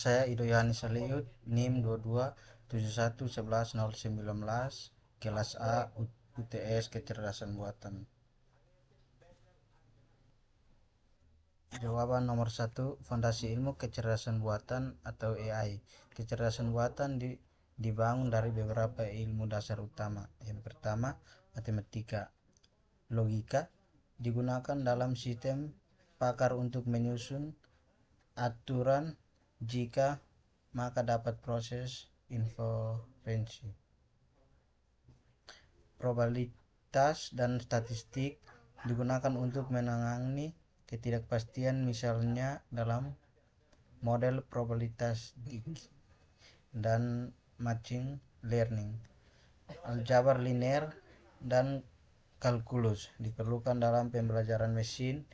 Saya Ido Yani Saliut, NIM 2271111019, kelas A, UTS Kecerdasan Buatan. Jawaban nomor 1, Fondasi Ilmu Kecerdasan Buatan atau AI. Kecerdasan buatan dibangun dari beberapa ilmu dasar utama. Yang pertama, matematika. Logika digunakan dalam sistem pakar untuk menyusun aturan jika maka dapat proses inferensi. Probabilitas dan statistik digunakan untuk menangani ketidakpastian, misalnya dalam model probabilitas dan machine learning. Aljabar linear dan kalkulus diperlukan dalam pembelajaran mesin,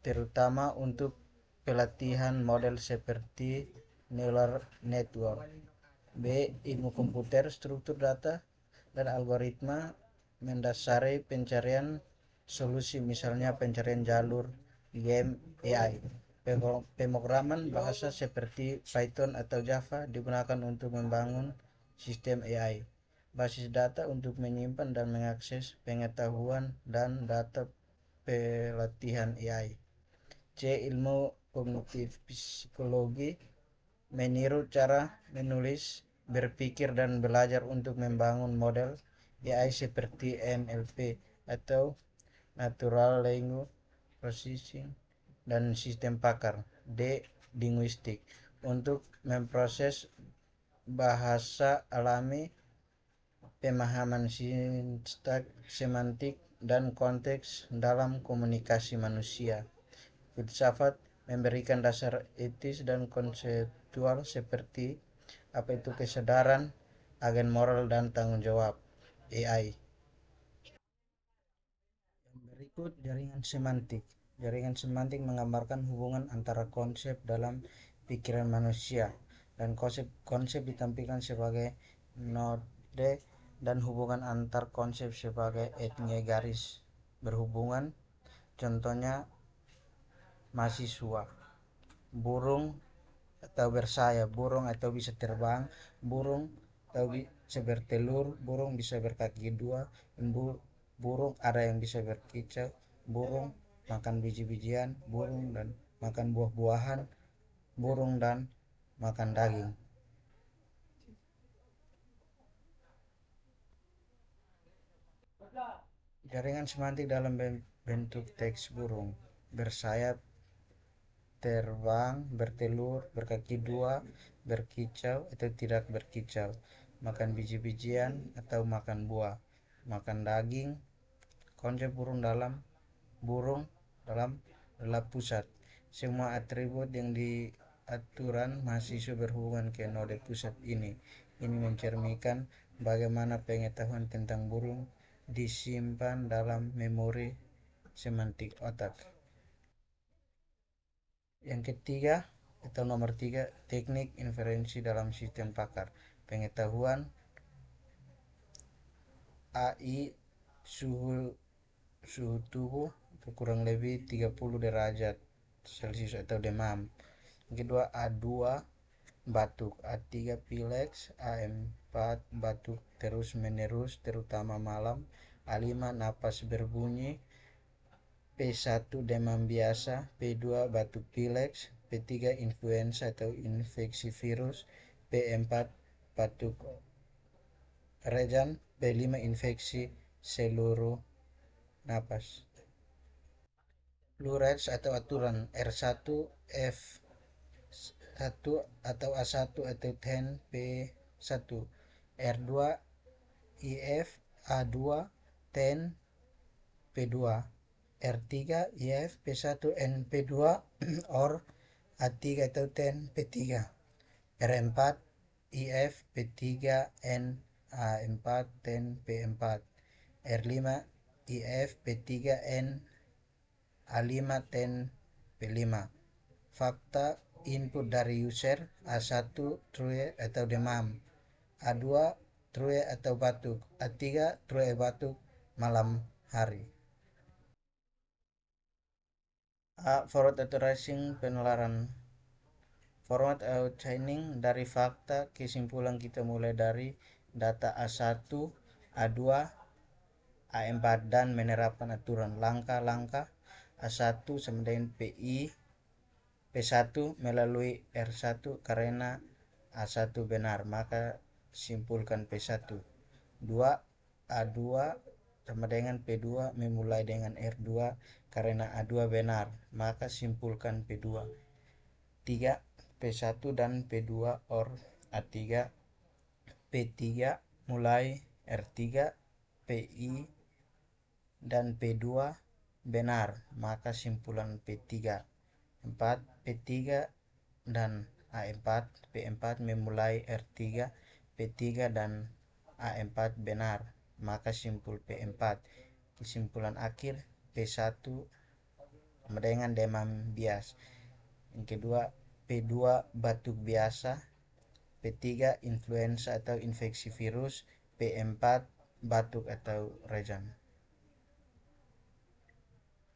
terutama untuk pelatihan model seperti neural network. B. Ilmu komputer, struktur data dan algoritma mendasari pencarian solusi, misalnya pencarian jalur game AI. Pemrograman bahasa seperti Python atau Java digunakan untuk membangun sistem AI. Basis data untuk menyimpan dan mengakses pengetahuan dan data pelatihan AI. C. Ilmu kognitif psikologi meniru cara menulis, berpikir dan belajar untuk membangun model AI seperti NLP atau Natural Language Processing dan sistem pakar. D. Linguistik untuk memproses bahasa alami, pemahaman semantik dan konteks dalam komunikasi manusia. Filsafat memberikan dasar etis dan konseptual seperti apa itu kesadaran, agen moral dan tanggung jawab. AI. Yang berikut jaringan semantik. Jaringan semantik menggambarkan hubungan antara konsep dalam pikiran manusia, dan konsep ditampilkan sebagai node dan hubungan antar konsep sebagai etnia garis berhubungan. Contohnya mahasiswa, burung atau bersayap, burung atau bisa terbang, burung atau bisa bertelur, burung bisa berkaki dua, burung ada yang bisa berkicau, burung makan biji-bijian, burung dan makan buah-buahan, burung dan makan daging. Jaringan semantik dalam bentuk teks burung, bersayap, terbang, bertelur, berkaki dua, berkicau atau tidak berkicau, makan biji-bijian atau makan buah, makan daging. Konsep burung dalam adalah pusat. Semua atribut yang diaturan mahasiswa berhubungan ke node pusat ini. Ini mencerminkan bagaimana pengetahuan tentang burung disimpan dalam memori semantik otak. Yang ketiga atau nomor 3, teknik inferensi dalam sistem pakar. Pengetahuan AI suhu suhu tubuh kurang lebih 30 derajat Celcius atau demam. Yang kedua A2 batuk, A3 pilek, A4 batuk terus menerus terutama malam, A5 napas berbunyi, P1 demam biasa, P2 batuk pilek, P3 influenza atau infeksi virus, P4 batuk rejan, P5 infeksi seluruh napas. Plurals atau aturan R1 F1 atau A1 atau 10 P1, R2 IF A2 10 P2, R3 IF P1 N P2 or A3 atau 10 P3, R4 IF P3 N A4 10 P4, R5 IF P3 N A5 10 P5. Fakta input dari user A1 true atau demam, A2 true atau batuk, A3 true batuk malam hari. A. Forward atau rising penularan. Format outlining dari fakta kesimpulan kita mulai dari data A1, A2, A4 dan menerapkan aturan langkah-langkah. A1 sama dengan P1 melalui R1 karena A1 benar, maka simpulkan P1. 2. A2 sama dengan P2 memulai dengan R2 karena A2 benar, maka simpulkan P2. 3. P1 dan P2 or A3. P3 mulai R3, PI dan P2 benar, maka simpulan P3. 4. P3 dan A4, P4 memulai R3, P3 dan A4 benar, maka simpul P4. Kesimpulan akhir P1 sama dengan demam bias. Yang kedua, P2 batuk biasa, P3 influenza atau infeksi virus, P4 batuk atau rejan.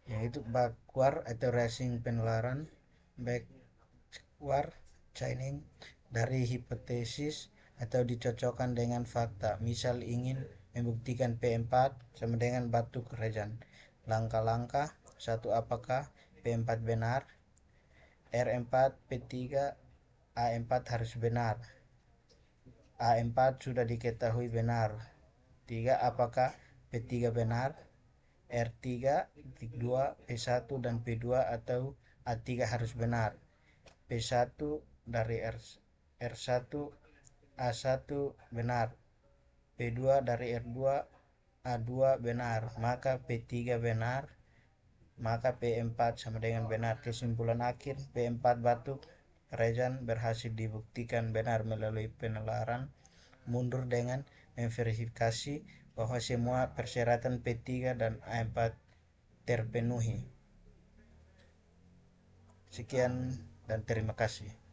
Yaitu backward atau racing penularan, backward chaining dari hipotesis atau dicocokkan dengan fakta. Misal ingin membuktikan P4 sama dengan batuk rejan. Langkah-langkah: 1. Apakah P4 benar? R4, P3, A4 harus benar. A4 sudah diketahui benar. 3. Apakah P3 benar? R3, 2, P1 dan P2 atau A3 harus benar. P1 dari R1, A1 benar. P2 dari R2, A2 benar, maka P3 benar, maka P4 sama dengan benar. Kesimpulan akhir, P4 batuk rejan berhasil dibuktikan benar melalui penularan. Mundur dengan memverifikasi bahwa semua persyaratan P3 dan A4 terpenuhi. Sekian dan terima kasih.